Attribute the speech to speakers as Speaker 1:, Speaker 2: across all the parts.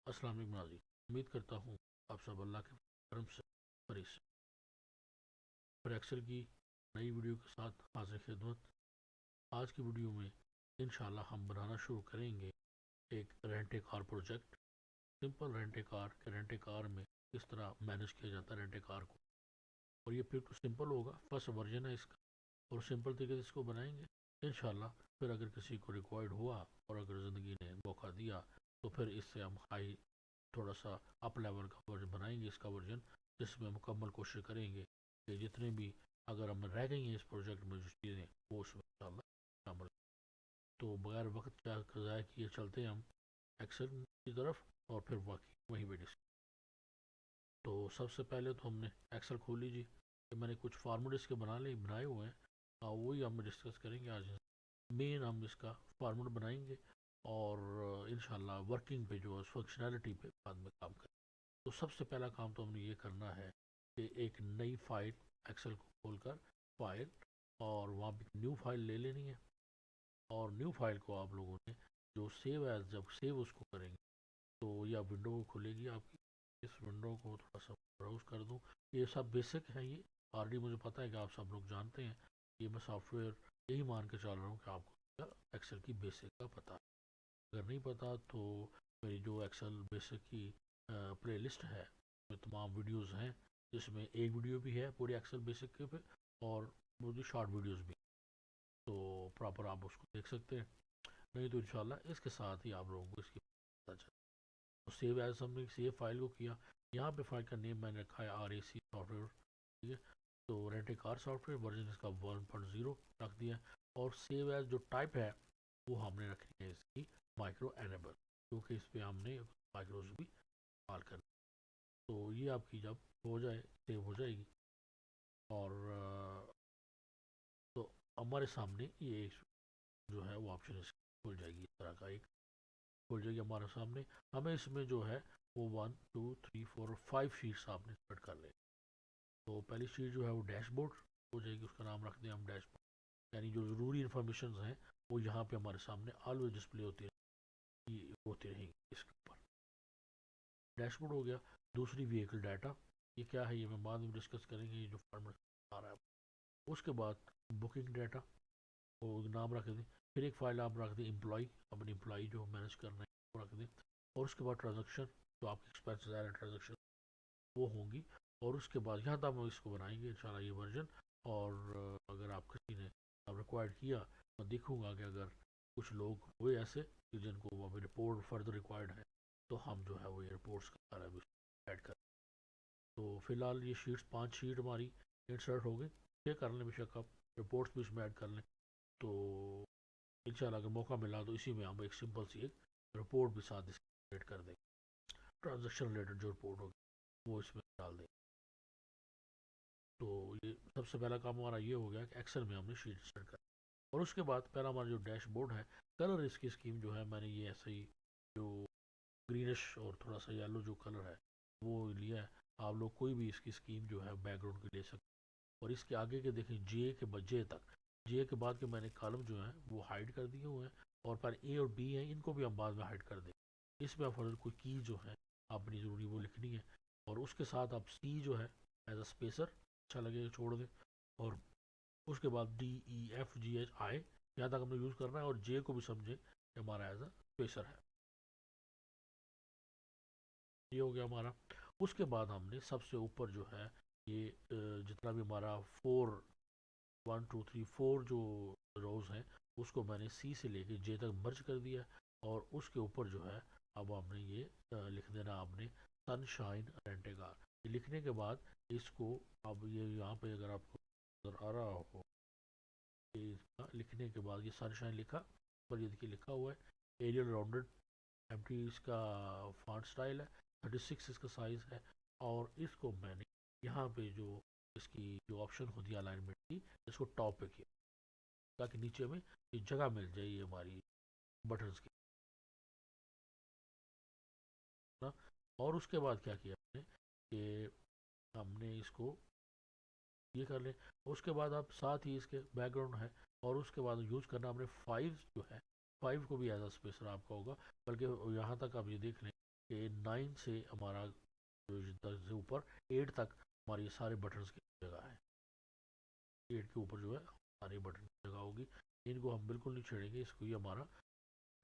Speaker 1: अस्सलाम वालेकुम नाज़रीन। उम्मीद करता हूँ आप सब अल्लाह के करम से फरीज से पर एक्सेल की नई वीडियो के साथ हाजिर खिदमत। आज की वीडियो में इंशाल्लाह हम बनाना शुरू करेंगे एक rent a car project. Simple rent a car के रेंट ए कार में किस तरह मैनेज किया जाता है रेंट ए कार को, और ये फिर तो सिंपल होगा, फर्स्ट वर्जन है इसका, और सिंपल तरीके से इसको बनाएंगे इंशाल्लाह। फिर अगर किसी को रिक्वायर्ड हुआ और अगर ज़िंदगी ने मौका दिया तो फिर इससे हम हाई थोड़ा सा अप लेवल का वर्जन बनाएंगे इसका वर्जन, जिसमें मुकम्मल कोशिश करेंगे कि जितने भी अगर हम रह गई हैं इस प्रोजेक्ट में जो चीज़ें वो उसमें इंशाल्लाह शामिल। तो बगैर वक्त क्या ज़ाया किए चलते हैं हम एक्शन की तरफ और फिर बाकी वहीं पे डिस्कस। तो सबसे पहले तो हमने एक्सेल खोल लीजिए कि मैंने कुछ फार्मूले इसके बनाए हुए हैं। वही हम डिस्कस करेंगे आज। मेन हम इसका फार्मूला बनाएंगे और इंशाल्लाह वर्किंग पे जो फंक्शनैलिटी पे बाद में काम करेंगे। तो सबसे पहला काम तो हमने ये करना है कि एक नई फाइल एक्सेल को खोलकर फाइल और वहाँ पे न्यू फाइल ले लेनी है। और न्यू फाइल को आप लोगों ने जो सेव एज जब सेव उसको करेंगे तो यह विंडो खुलेगी आपकी। इस विंडो को थोड़ा सा ब्राउज कर दूँ। ये सब बेसिक है, ये ऑलरेडी मुझे पता है कि आप सब लोग जानते हैं। ये मैं सॉफ्टवेयर यही मान के चल रहा हूँ कि आपको एक्सेल की बेसिक का पता है। अगर नहीं पता तो मेरी जो एक्सेल बेसिक की प्लेलिस्ट है उसमें तमाम वीडियोस हैं, जिसमें एक वीडियो भी है पूरी एक्सेल बेसिक के पे और मुझे शॉर्ट वीडियोस भी, तो प्रॉपर आप उसको देख सकते हैं। नहीं तो इंशाल्लाह इसके साथ ही आप लोगों को इसकी पता चले। तो सेव एज हमने सेव फाइल को किया। यहाँ पे फाइल का नेम मैंने रखा है RAC सॉफ्टवेयर, ठीक है। तो rent a car software version इसका 1.0 रख दिया। और सेव एज जो टाइप है वो हमने रखनी है इसकी माइक्रो एनेबल, क्योंकि इस पर हमने माइक्रोज भी इस्तेमाल करना। तो ये आपकी जब हो जाए सेव हो जाएगी और तो हमारे सामने ये एक जो है वो ऑप्शन खुल जाएगी, इस तरह का एक खुल जाएगी हमारे सामने। हमें इसमें जो है वो 1 2 3 4 5 शीट्स आपने सेट कर ले। तो पहली शीट जो है वो डैशबोर्ड हो जाएगी, उसका नाम रख दें हम डैशबोर्ड, यानी जो ज़रूरी इन्फॉर्मेशन हैं वो यहाँ पे हमारे सामने ऑलवेज डिस्प्ले होती रहेंगी इसके ऊपर। डैशबोर्ड हो गया। दूसरी व्हीकल डाटा, ये क्या है ये मैं बाद में डिस्कस करेंगे, ये जो फॉर्मेट आ रहा है। उसके बाद बुकिंग डाटा वो नाम रख दें। फिर एक फाइल आप रख दें एम्प्लॉय, अपने एम्प्लॉय जो मैनेज करना है वो रख दें। और उसके बाद ट्रांजेक्शन, जो आपके एक्सपेंसेस आ रहे हैं ट्रांजेक्शन वो होंगी। और उसके बाद यहाँ तक हम इसको बनाएंगे इंशाल्लाह ये वर्जन। और अगर आप किसी ने रिक्वायर्ड किया, मैं देखूँगा कि अगर कुछ लोग हुए ऐसे कि जिनको अभी रिपोर्ट फर्दर रिक्वायर्ड है तो हम जो है वो ये रिपोर्ट्स का सारा भी ऐड करें। तो फिलहाल ये शीट्स 5 शीट हमारी इंसर्ट हो गई। ये कर लें बेशक आप रिपोर्ट्स भी इसमें ऐड कर लें। तो इंशाल्लाह अगर मौका मिला तो इसी में हम एक सिंपल सी एक रिपोर्ट भी साथ इसकी ऐड कर देंगे। ट्रांजेक्शन रिलेटेड जो रिपोर्ट होगी वो इसमें डाल देंगे। तो ये सबसे पहला काम हमारा ये हो गया कि एक्सेल में हमने शीट सेट कर। और उसके बाद पहला हमारा जो डैशबोर्ड है, कलर इसकी स्कीम जो है मैंने ये ऐसे ही जो ग्रीनिश और थोड़ा सा येलो जो कलर है वो लिया है। आप लोग कोई भी इसकी स्कीम जो है बैकग्राउंड की ले सकते हैं। और इसके आगे के देखें जे तक, जे के बाद के मैंने कॉलम जो है वो हाइड कर दिए हुए हैं। और पर ए और बी है इनको भी हम बाद में हाइड कर देंगे। इसमें आप फर्दर कोई की जो है अपनी ज़रूरी वो लिखनी है। और उसके साथ आप सी जो है एज अ स्पेसर अच्छा लगेगा छोड़ दें। और उसके बाद DEFGHI यहाँ तक हमने यूज़ करना है। और जे को भी समझे कि हमारा एज अ स्पेसर है। ये हो गया हमारा। उसके बाद हमने सबसे ऊपर जो है ये जितना भी हमारा 4 1 2 3 4 जो रोज़ हैं उसको मैंने सी से लेके जे तक मर्ज कर दिया। और उसके ऊपर जो है अब हमने ये लिख देना आपने सनशाइन रेंटेगा। ये लिखने के बाद इसको अब ये यहाँ पे अगर आपको नजर आ रहा हो, ये इसका लिखने के बाद ये सनशाइन लिखा पर ये देखिए लिखा हुआ है एरियल राउंडेड एम्प्टी, इसका फॉन्ट स्टाइल है 36 इसका साइज़ है। और इसको मैंने यहाँ पे जो इसकी जो ऑप्शन होती है अलाइनमेंट की, इसको टॉप पे किया ताकि नीचे में ये जगह मिल जाए ये हमारी बटन्स की ना। और उसके बाद क्या किया हमने कि हमने इसको ये कर ले। उसके बाद आप साथ ही इसके बैकग्राउंड है। और उसके बाद यूज़ करना हमने 5 जो है 5 को भी एज अ स्पेसर आपका होगा। बल्कि यहाँ तक आप ये देख लें कि 9 से हमारा जो 10 से ऊपर 8 तक हमारे ये सारे बटन्स की जगह है। 8 के ऊपर जो है सारे बटन की जगह होगी, इनको हम बिल्कुल नहीं छेड़ेंगे। इसको ये हमारा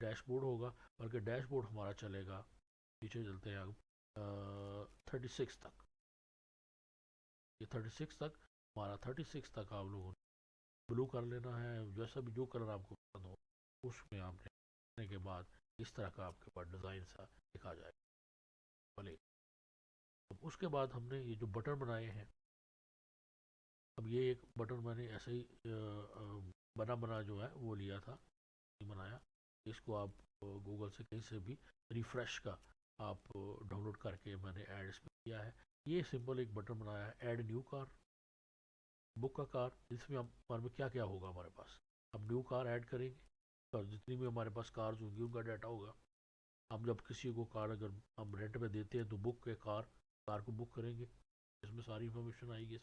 Speaker 1: डैशबोर्ड होगा, बल्कि डैशबोर्ड हमारा चलेगा, पीछे चलते हैं अब 36 तक। ये 36 तक हमारा 36 तक आप लोगों ने ब्लू कर लेना है, जैसा भी जो कलर आपको पसंद हो उसमें आपने करने के बाद इस तरह का आपके पास डिज़ाइन सा दिखा जाएगा भले। अब उसके बाद हमने ये जो बटन बनाए हैं, अब ये एक बटन मैंने ऐसे ही बना बना जो है वो लिया था, बनाया। इसको आप गूगल से कहीं से भी रिफ्रेश का आप डाउनलोड करके मैंने ऐड इसमें किया है। ये सिंपल एक बटन बनाया है, ऐड न्यू कार, बुक का कार। इसमें हमारे में क्या क्या होगा, हमारे पास हम न्यू कार ऐड करेंगे, और जितनी भी हमारे पास कार्स होंगी उनका डाटा होगा। हम जब किसी को कार अगर हम रेंट पे देते हैं तो बुक के कार को बुक करेंगे, इसमें सारी इन्फॉर्मेशन आएगी।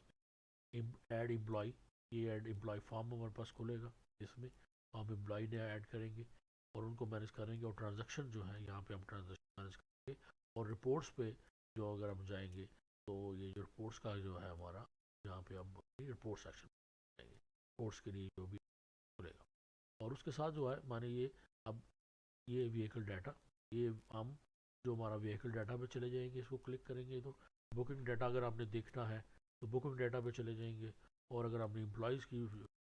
Speaker 1: इसमें ऐड एम्प्लॉय, ये ऐड एम्प्लॉय फॉर्म हमारे पास खुलेगा, इसमें हम एम्प्लॉय ने ऐड करेंगे और उनको मैनेज करेंगे। और ट्रांजैक्शन जो है यहाँ पे हम ट्रांजैक्शन मैनेज करेंगे। और रिपोर्ट्स पे जो अगर हम जाएंगे तो ये जो रिपोर्ट्स का जो है हमारा, यहाँ पे हम रिपोर्ट सेक्शन जाएंगे, रिपोर्ट्स के लिए जो भी खुलेगा। और उसके साथ जो है माने ये अब ये व्हीकल डाटा, ये हम जो हमारा व्हीकल डाटा पे चले जाएंगे, इसको क्लिक करेंगे तो बुकिंग डाटा अगर आपने देखना है तो बुकिंग डाटा पे चले जाएंगे, और अगर आपने एम्प्लॉयज़ की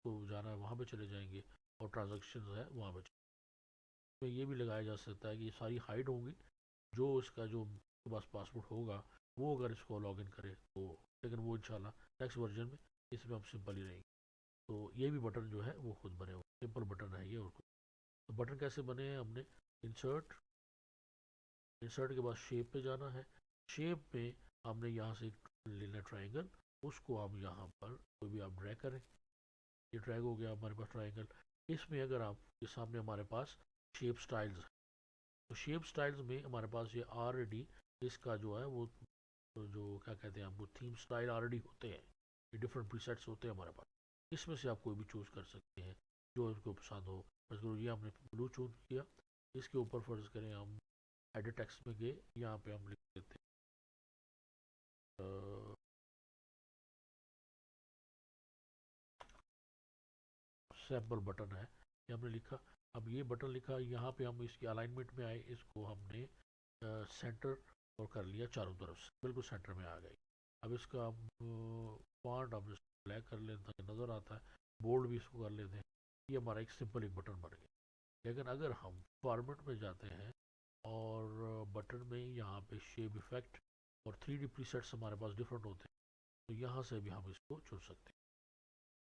Speaker 1: को जाना है वहाँ पे चले जाएंगे, और ट्रांजेक्शन है वहाँ पे। तो ये भी लगाया जा सकता है कि ये सारी हाइड होंगी, जो इसका जो बस पासपोर्ट होगा वो अगर इसको लॉगिन करे तो, लेकिन वो इंशाल्लाह नेक्स्ट वर्जन में इसमें हम सिंपल ही रहेंगे। तो ये भी बटन जो है वो खुद बने हुए सिंपल बटन है ये। और तो बटन कैसे बने हैं, हमने इंसर्ट, इंसर्ट के बाद शेप पे जाना है। शेप में हमने यहाँ से लेना ट्राइंगल, उसको हम यहाँ पर कोई भी आप ड्रैग करें, ये ड्रैग हो गया हमारे पास ट्राइंगल। इसमें अगर आप ये सामने हमारे पास शेप स्टाइल्स है, तो शेप स्टाइल्स में हमारे पास ये ऑलरेडी इसका जो है वो जो क्या कहते हैं आपको थीम स्टाइल ऑलरेडी होते हैं, ये डिफरेंट प्रीसेट्स होते हैं हमारे पास। इसमें से आप कोई भी चूज़ कर सकते हैं जो आपको पसंद हो। फर्ज करो ये हमने ब्लू चूज़ किया, इसके ऊपर फर्ज करें हम एडिट टेक्स्ट में गए, यहाँ पे हम लिख देते हैं सैम्पल बटन है, ये हमने लिखा। अब ये बटन लिखा, यहाँ पे हम इसकी अलाइनमेंट में आए, इसको हमने सेंटर और कर लिया चारों तरफ से, बिल्कुल सेंटर में आ गई। अब इसका हम फॉन्ट हम ब्लैक कर लेते हैं, नज़र आता है, बोल्ड भी इसको कर लेते हैं। ये हमारा एक सिंपल एक बटन बन गया। लेकिन अगर हम फॉर्मेट में जाते हैं और बटन में यहाँ पे शेप इफेक्ट और 3D प्रीसेट्स हमारे पास डिफरेंट होते हैं, तो यहाँ से भी हम इसको चुन सकते हैं।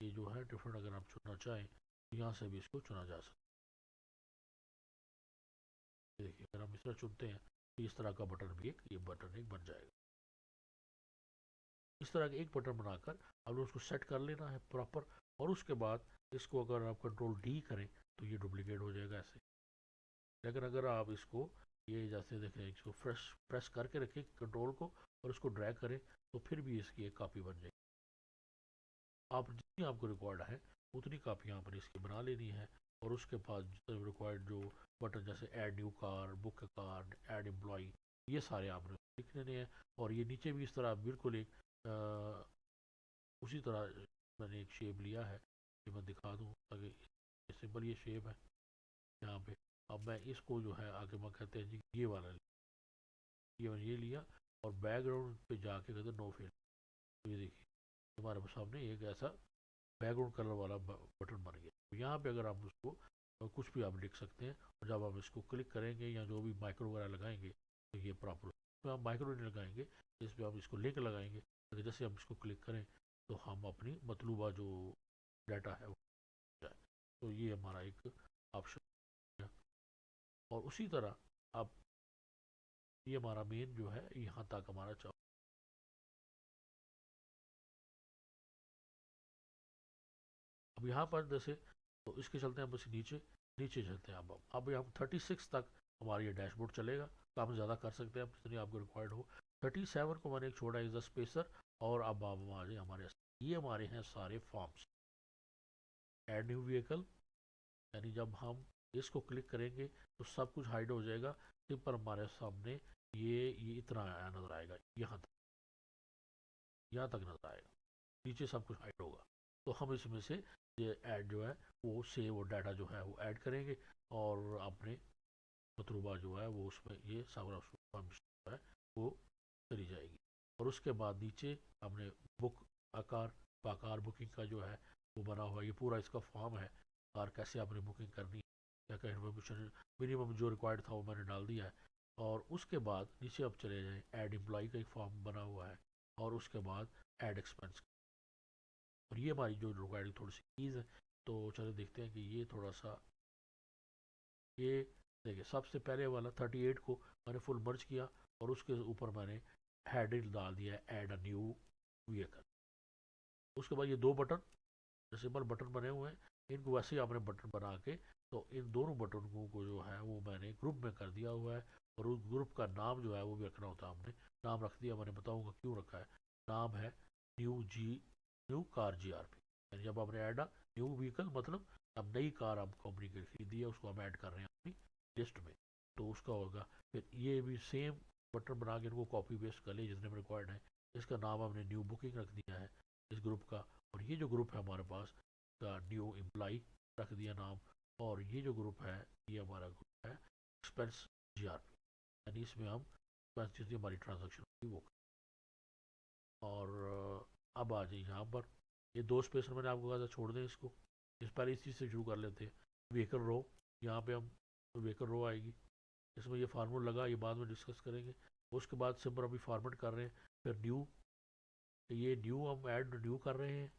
Speaker 1: ये जो है डिफरेंट अगर आप चुनना चाहें तो यहाँ से भी इसको चुना जा सकता है। देखिए अगर हम इस तरह चुनते हैं तो इस तरह का बटन भी एक, ये बटन एक बन जाएगा। इस तरह का एक बटन बनाकर अब उसको सेट कर लेना है प्रॉपर। और उसके बाद इसको अगर आप कंट्रोल डी करें तो ये डुप्लीकेट हो जाएगा ऐसे। लेकिन अगर आप इसको ये जैसे देखें, इसको फ्रेश प्रेस करके रखें कंट्रोल को और उसको ड्रैग करें तो फिर भी इसकी एक कॉपी बन जाएगी। आप जितनी आपको रिक्वायर्ड है उतनी कापियाँ आपने इसकी बना लेनी है। और उसके बाद रिक्वायर्ड जो बटन जैसे add new car, book car, add employee, ये सारे आपने लिख लेने हैं। और ये नीचे भी इस तरह बिल्कुल एक उसी तरह मैंने एक शेप लिया है, ये मैं दिखा दूँ ताकि सिंपल ये शेप है यहाँ पे। अब मैं इसको जो है आगे मैं कहते हैं जी ये वाला ये मैंने ये लिया और बैकग्राउंड पे जाके कहते नो फिल। तो ये देखिए हमारे सामने एक ऐसा बैकग्राउंड कलर वाला बटन बन गया। तो यहाँ पे अगर आप उसको कुछ भी आप लिख सकते हैं, और जब आप इसको क्लिक करेंगे या जो भी माइक्रो वगैरह लगाएंगे तो ये प्रॉपर, तो आप माइक्रो नहीं लगाएंगे, इस पर आप इसको लिंक लगाएंगे ताकि जैसे हम इसको क्लिक करें तो हम अपनी मतलूबा जो डाटा है वो जाए। तो ये हमारा एक ऑप्शन है। और उसी तरह आप ये हमारा मेन जो है यहाँ तक हमारा अब यहाँ पर जैसे तो इसके चलते हैं बस नीचे नीचे चलते हैं। अब यहाँ 36 तक हमारा ये डैशबोर्ड चलेगा, काम ज़्यादा कर सकते हैं आप जितनी आपको रिक्वायर्ड हो। 37 को मैंने एक छोड़ा इज द स्पेसर। और अब आप हमारे ये हमारे हैं सारे फॉर्म्स। ऐड न्यू व्हीकल, यानी जब हम इसको क्लिक करेंगे तो सब कुछ हाइड हो जाएगा, सिंपल हमारे सामने ये इतना नज़र आएगा, यहाँ तक नज़र आएगा, नीचे सब कुछ हाइड होगा। तो हम इसमें से ये ऐड जो है वो सेव और डाटा जो है वो ऐड करेंगे और अपने मतलूबा जो है वो उसमें ये सारा जो है वो करी जाएगी। और उसके बाद नीचे हमने बुक आकार बुकिंग का जो है वो बना हुआ, ये पूरा इसका फॉर्म है और कैसे आपने बुकिंग करनी है, क्या क्या इन्फॉर्मेशन मिनिमम जो रिक्वायर्ड था वो मैंने डाल दिया है। और उसके बाद नीचे अब चले जाएँ, ऐड एम्प्लॉय का एक फॉर्म बना हुआ है और उसके बाद ऐड एक्सपेंस। और ये हमारी जो रिक्वायर्ड थोड़ी सी चीज़ है। तो चलो देखते हैं कि ये थोड़ा सा, ये देखिए सबसे पहले वाला 38 को मैंने फुल मर्ज किया और उसके ऊपर मैंने हेडिंग डाल दिया है ऐड अ न्यू व्हीकल। उसके बाद ये दो बटन सिंपल बटन बने हुए हैं, इनको वैसे ही आपने बटन बना के तो इन दोनों बटन को जो है वो मैंने ग्रुप में कर दिया हुआ है। और उस ग्रुप का नाम जो है वो भी रखना होता है, हमने नाम रख दिया, मैंने बताऊंगा क्यों रखा है। नाम है न्यू कार GRP, यानी जब आपने ऐड न्यू व्हीकल मतलब अब नई कार आप कंपनी की खरीदी है उसको हम ऐड कर रहे हैं अपनी लिस्ट में, तो उसका होगा। फिर ये भी सेम बटन बना के इनको कॉपी पेस्ट कर लिया जितने में रिक्वायर्ड है। इसका नाम हमने न्यू बुकिंग रख दिया है इस ग्रुप का। और ये जो ग्रुप है हमारे पास का न्यू एम्प्लॉय रख दिया नाम। और ये जो ग्रुप है ये हमारा ग्रुप है एक्सपेंस GRP, यानी इसमें हम एक्सपेंस जितनी हमारी ट्रांजेक्शन होगी वो। और अब आ जाइए यहाँ पर, ये दो स्पेस मैंने आपको कहा था छोड़ दें इसको, इस पहले इसी से शुरू कर लेते हैं। व्हीकल रो, यहाँ पे हम व्हीकल रो आएगी, इसमें ये फार्मूला लगा, ये बाद में डिस्कस करेंगे। उसके बाद सिंपल अभी फॉर्मेट कर रहे हैं। फिर न्यू, ये न्यू हम ऐड न्यू कर रहे हैं,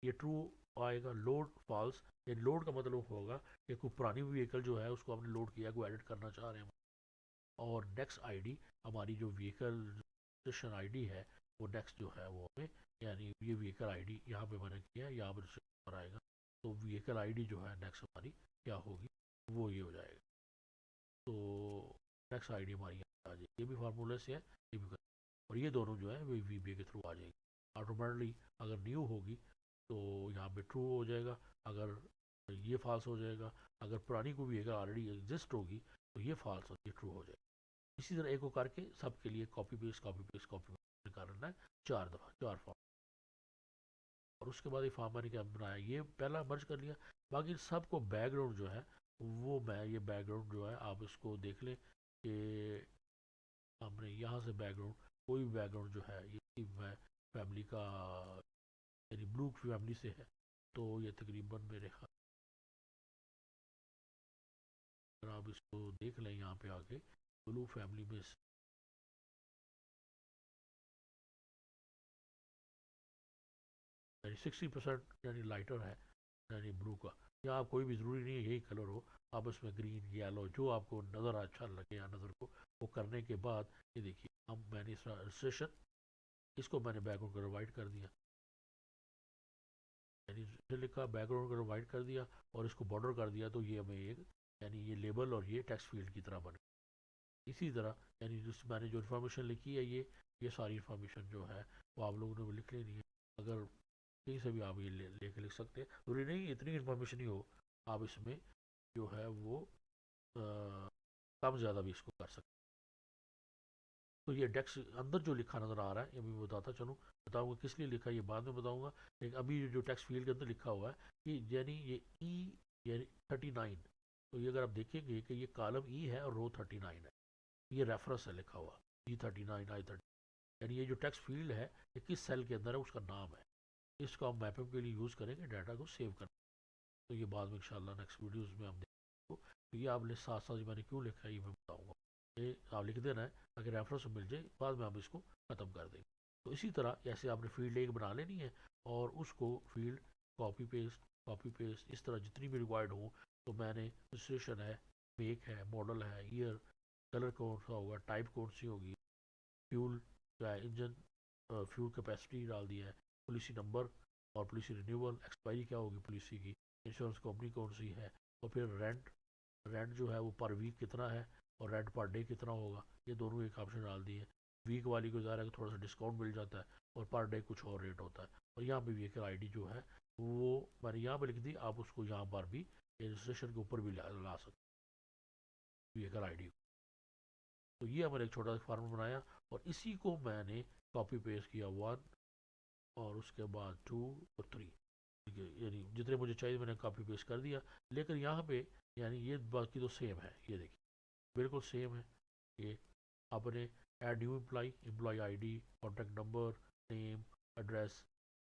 Speaker 1: ये ट्रू आएगा। लोड फॉल्स, ये लोड का मतलब होगा कि कोई पुरानी व्हीकल जो है उसको हमने लोड किया, कोई एडिट करना चाह रहे हैं। और नेक्स्ट आईडी, हमारी जो व्हीकल रजिस्ट्रेशन आईडी है वो नेक्स्ट जो है वो हमें, यानी ये व्हीकल आईडी यहाँ पे मैंने किया है, यहाँ पर रजिस्ट्रेशन पर आएगा। तो व्हीकल आईडी जो है नेक्स्ट हमारी क्या होगी वो ये हो जाएगा। तो नेक्स्ट आईडी हमारी यहाँ आ जाएगी, ये भी फार्मूले से है, ये भी। और ये दोनों जो है वे VBA के थ्रू आ जाएगी ऑटोमेटिकली। अगर न्यू होगी तो यहाँ पे ट्रू हो जाएगा, अगर ये फॉल्स हो जाएगा। अगर पुरानी कोई भी अगर ऑलरेडी एग्जिस्ट होगी तो ये फॉल्स और ये ट्रू हो जाएगा। इसी तरह एक को करके सबके लिए copy paste copy paste copy paste करना है 4 दफ़ा, 4 फॉर्म। और उसके बाद ये फॉर्म मैंने क्या बनाया, ये पहला मर्ज कर लिया। बाकी सबको बैकग्राउंड जो है वो मैं, ये बैकग्राउंड जो है आप इसको देख लें कि हमने यहाँ से बैकग्राउंड, कोई भी बैकग्राउंड जो है ये मैं फैमिली का, यानी ब्लू फैमिली से है। तो ये तकरीबन मेरे ख्याल, अगर आप इसको देख लें यहाँ पे आके ब्लू फैमिली में यानी 60% यानी लाइटर है, यानी ब्लू का। या आप कोई भी ज़रूरी नहीं है यही कलर हो, आप उसमें ग्रीन येलो जो आपको नज़र अच्छा लगे या नज़र को, वो करने के बाद ये देखिए हम मैंने इस रजिस्ट्रेशन, इसको मैंने बैकग्राउंड कलर वाइट कर दिया, यानी जो लिखा बैकग्राउंड कलर वाइट कर दिया और इसको बॉर्डर कर दिया। तो ये हमें एक, यानी ये लेबल और ये टेक्स्ट फील्ड की तरह बने। इसी तरह यानी जिस मैंने जो इन्फॉर्मेशन लिखी है ये सारी इन्फॉर्मेशन जो है वो आप लोगों ने वो लिख लेनी है। अगर कहीं से भी आप ये लेके लिख सकते हैं, जरूरी नहीं इतनी इन्फॉर्मेशन ही हो, आप इसमें जो है वो कम ज़्यादा भी इसको कर सकते हैं। तो ये डेक्स अंदर जो लिखा नज़र आ रहा है ये मैं बताता चलूँ, बताऊँगा किस लिए लिखा है ये बाद में बताऊँगा। लेकिन अभी जो टेक्स्ट फील्ड के अंदर लिखा हुआ है कि यानी ये यानी 39, तो ये अगर आप देखेंगे कि ये कॉलम है और रो 39 है, ये रेफरेंस है लिखा हुआ E39 I30, यानी ये जो टेक्स्ट फील्ड है ये किस सेल के अंदर है उसका नाम है। इसको हम मैपिंग के लिए यूज़ करेंगे डाटा को सेव करना। तो ये बाद में इंशाल्लाह नेक्स्ट वीडियोस में हम देखेंगे। तो ये आपने साथ साथ मैंने क्यों लिखा है ये मैं बताऊँगा, ये आप लिख देना है ताकि रेफरेंस मिल जाए, बाद में आप इसको ख़त्म कर देंगे। तो इसी तरह ऐसे आपने फील्ड एक बना लेनी है और उसको फील्ड कॉपी पेस्ट इस तरह जितनी भी रिक्वायर्ड हो। तो मैंने रजिस्ट्रेशन है, मेक है, मॉडल है, ईयर, कलर कौन सा होगा, टाइप कौन सी होगी, फ्यूल क्या है, इंजन फ्यूल कैपेसिटी डाल दिया है, पॉलिसी नंबर और पॉलिसी रिन्यूअल, एक्सपायरी क्या होगी पॉलिसी की, इंश्योरेंस कंपनी कौन सी है। और फिर रेंट, रेंट जो है वो पर वीक कितना है और रेंट पर डे कितना होगा, ये दोनों एक ऑप्शन डाल दिए। वीक वाली को ज़्यादा थोड़ा सा डिस्काउंट मिल जाता है और पर डे कुछ और रेट होता है। और यहाँ पे व्हीकल आईडी जो है वो मैंने यहाँ पे लिख दी, आप उसको यहाँ पर भी रजिस्ट्रेशन के ऊपर भी ला सकते व्हीकल आईडी। तो ये हमारे एक छोटा सा फार्मूला बनाया और इसी को मैंने कॉपी पेस्ट किया 1 और उसके बाद 2 और 3, यानी जितने मुझे चाहिए मैंने कॉपी पेस्ट कर दिया। लेकिन यहाँ पे यानी ये बाकी तो सेम है, ये देखिए बिल्कुल सेम है। ये आपने add new employee ID, contact number, name, address,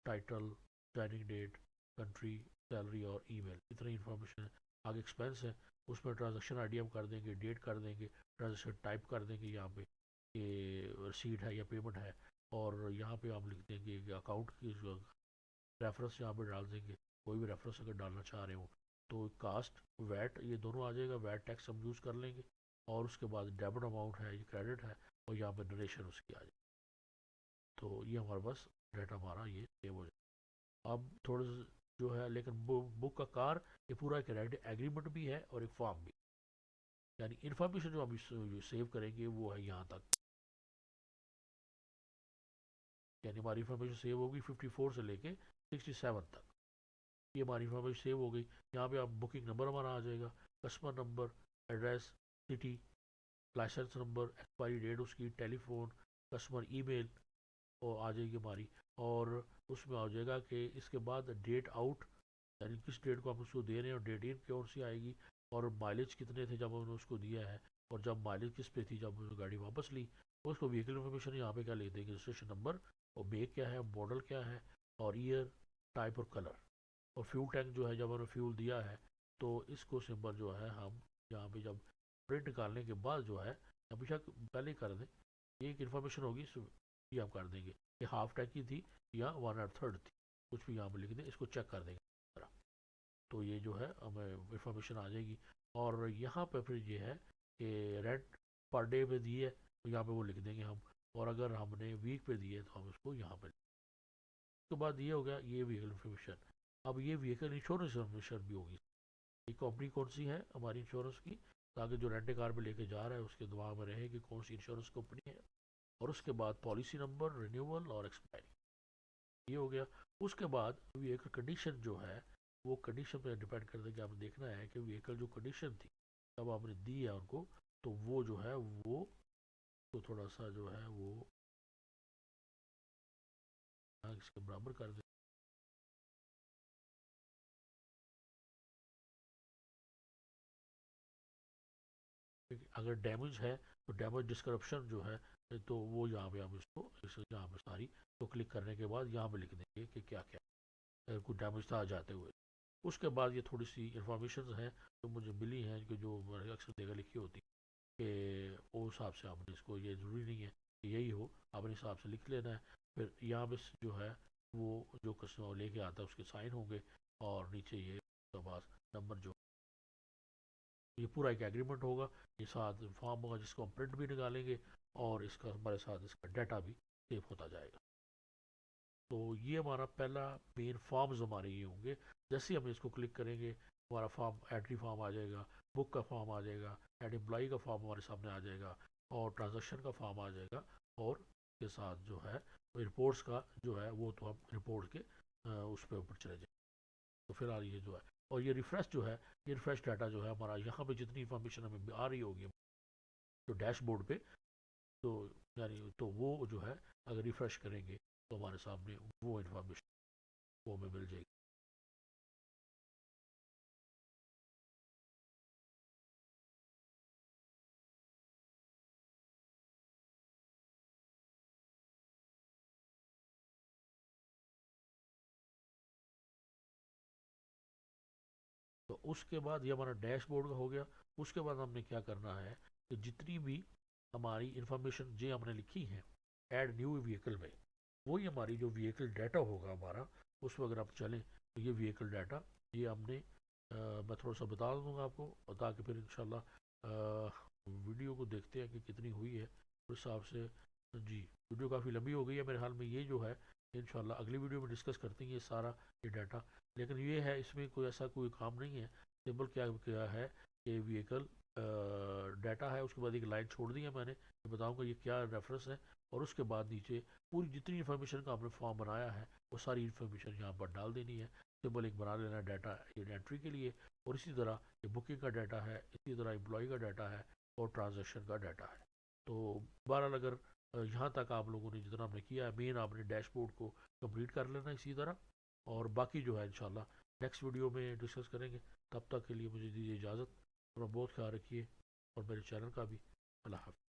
Speaker 1: title, joining date, country, salary और ईमेल, इतनी इन्फॉर्मेशन है। आगे एक्सपेंस है, उसमें ट्रांजैक्शन आईडी हम कर देंगे, डेट कर देंगे, ट्रांजैक्शन टाइप कर देंगे यहाँ पे कि रसीट है या पेमेंट है, और यहाँ पे हम लिख देंगे कि अकाउंट की जो रेफरेंस यहाँ पे डाल देंगे, कोई भी रेफरेंस अगर डालना चाह रहे हो तो कास्ट, वैट, ये दोनों आ जाएगा, वैट टैक्स हम यूज़ कर लेंगे। और उसके बाद डेबिट अमाउंट है, ये क्रेडिट है, और यहाँ पे नरेशन उसकी आ जाए। तो ये हमारे पास डाटा हमारा ये सेव हो जाए। अब थोड़ा सा जो है, लेकिन बुक का कार ये पूरा एक एग्रीमेंट भी है और एक फॉर्म भी, यानी इन्फॉर्मेशन जो हम सेव करेंगे वो है यहाँ तक, यानी हमारी इन्फॉर्मेशन सेव होगी 54 से लेके 67 तक। ये हमारी इन्फॉर्मेशन सेव हो गई। यहाँ पे आप बुकिंग नंबर हमारा आ जाएगा, customer number, address, city, license number, expiry date उसकी, टेलीफोन, कस्टमर ईमेल और आ जाएगी हमारी। और उसमें आ जाएगा कि इसके बाद डेट आउट, यानी किस डेट को हम उसको दे रहे हैं, और डेट इन कौन सी आएगी, और माइलेज कितने थे जब हमने उसको दिया है, और जब माइलेज किस पे थी जब उसने गाड़ी वापस ली। उसको व्हीकल इन्फॉर्मेशन यहाँ पे क्या लिख देंगे, रजिस्ट्रेशन नंबर, और मेक क्या है, मॉडल क्या है, और ईयर, टाइप और कलर, और फ्यूल टैंक जो है जब हमने फ्यूल दिया है तो इसको सिंबल जो है हम यहाँ पे जब प्रिंट निकालने के बाद जो है हमेशा पहले ही कर दें, ये एक इन्फॉर्मेशन होगी, ये आप कर देंगे कि हाफ टैंक की थी या 1/3 थी, कुछ भी यहाँ पे लिख दें, इसको चेक कर देंगे। तो ये जो है हमें इन्फॉर्मेशन आ जाएगी। और यहाँ पे फिर ये है कि रेंट पर डे पे दी है तो यहाँ पे वो लिख देंगे हम, और अगर हमने वीक पे दिए तो हम इसको यहाँ पे। उसके बाद ये हो गया ये व्हीकल इन्फॉर्मेशन। अब ये व्हीकल इंश्योरेंस इन्फॉर्मेशन भी होगी, ये कंपनी कौन सी है हमारी इंश्योरेंस की, ताकि जो रेंट कार पे लेके जा रहा है उसके दिमाग में रहे कि कौन सी इंश्योरेंस कंपनी है। और उसके बाद पॉलिसी नंबर, रिन्यूअल और एक्सपायरी, ये हो गया। उसके बाद व्हीकल कंडीशन जो है वो कंडीशन पे डिपेंड करता है कि आपने देखना है कि व्हीकल जो कंडीशन थी तब आपने दी है उनको, तो वो जो है वो तो थोड़ा सा जो है वो इसके बराबर कर दे। अगर डैमेज है तो डैमेज डिस्क्रिप्शन जो है, तो वो यहाँ पे हम इसको यहाँ पे सारी तो क्लिक करने के बाद यहाँ पे लिख देंगे कि क्या क्या अगर कोई डैमेज था जाते हुए। उसके बाद ये थोड़ी सी इंफॉर्मेशन है जो मुझे मिली हैं कि जो अक्सर जगह लिखी होती है कि वो हिसाब से आपने इसको, ये ज़रूरी नहीं है कि यही हो, अपने हिसाब से लिख लेना है। फिर यहाँ पे जो है वो जो कस्टमर लेके आता है उसके साइन होंगे, और नीचे ये पास नंबर जो, ये पूरा एक एग्रीमेंट होगा, ये साथ फॉर्म होगा जिसको हम प्रिंट भी निकालेंगे, और इसका हमारे साथ इसका डाटा भी सेव होता जाएगा। तो ये हमारा पहला मेन फॉर्म्स हमारे ये होंगे। जैसे ही हम इसको क्लिक करेंगे हमारा फॉर्म, एंट्री फॉर्म आ जाएगा, बुक का फॉर्म आ जाएगा, एड एम्प्लॉई का फॉर्म हमारे सामने आ जाएगा, और ट्रांजेक्शन का फॉर्म आ जाएगा, और के साथ जो है रिपोर्ट्स का जो है वो तो हम रिपोर्ट के उस पर ऊपर चले जाएंगे। तो फिलहाल ये जो है, और ये रिफ्रेश जो है, ये रिफ्रेश डाटा जो है हमारा यहाँ पे जितनी इन्फॉर्मेशन हमें आ रही होगी तो डैशबोर्ड पे, तो यानी तो वो जो है अगर रिफ्रेश करेंगे तो हमारे सामने वो इन्फॉर्मेशन वो हमें मिल जाएगी। तो उसके बाद ये हमारा डैशबोर्ड का हो गया। उसके बाद हमने क्या करना है कि जितनी भी हमारी इंफॉर्मेशन जो हमने लिखी है ऐड न्यू व्हीकल में, वही हमारी जो व्हीकल डाटा होगा हमारा, उसमें अगर आप चलें तो ये व्हीकल डाटा ये हमने मैं थोड़ा सा बता दूंगा आपको, ताकि फिर इंशाल्लाह वीडियो को देखते हैं कि कितनी हुई है उस हिसाब से। जी वीडियो काफ़ी लंबी हो गई है मेरे हाल में, ये जो है इंशाल्लाह अगली वीडियो में डिस्कस करते हैं ये सारा ये डाटा। लेकिन ये है इसमें कोई ऐसा कोई काम नहीं है, सिंपल क्या क्या है कि व्हीकल डाटा है, उसके बाद एक लाइन छोड़ दी है मैंने, मैं बताऊंगा ये क्या रेफरेंस है, और उसके बाद नीचे पूरी जितनी इन्फॉर्मेशन का आपने फॉर्म बनाया है वो सारी इन्फॉर्मेशन यहाँ पर डाल देनी है। सिंपल एक बना लेना डाटा ये एंट्री के लिए, और इसी तरह ये बुकिंग का डाटा है, इसी तरह एम्प्लॉय का डाटा है, और ट्रांजेक्शन का डाटा है। तो बहरहाल अगर यहाँ तक आप लोगों ने जितना आपने किया है, मेन आपने डैशबोर्ड को कंप्लीट कर लेना इसी तरह, और बाकी जो है इंशाल्लाह नेक्स्ट वीडियो में डिस्कस करेंगे। तब तक के लिए मुझे दीजिए इजाज़त, अपना बहुत ख्याल रखिए और मेरे चैनल का भी। अल्लाह हाफ़िज़।